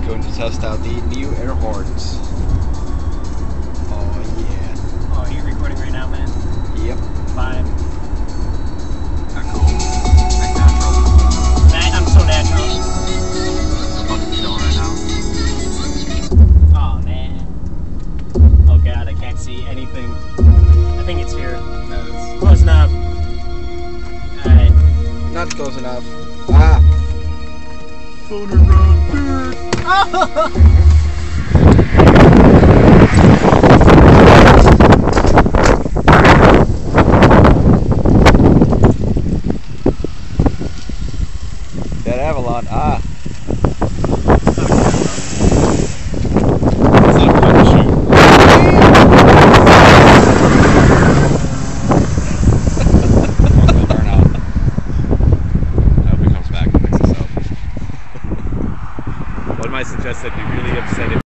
Going to test out the new air horns. Oh yeah. Oh, are you recording right now, man? Yep. Fine. Not cool. Like natural. I'm so natural. I'm fucking chilling right now. Oh man. Oh god, I can't see anything. I think it's here. No, it's Close enough. Alright. Not close enough. Ah! phone around, dude. That Avalon, ah! It's not fun to shoot. Four-wheel burnout. I hope he comes back and fixes himself. One might suggest that be really upset if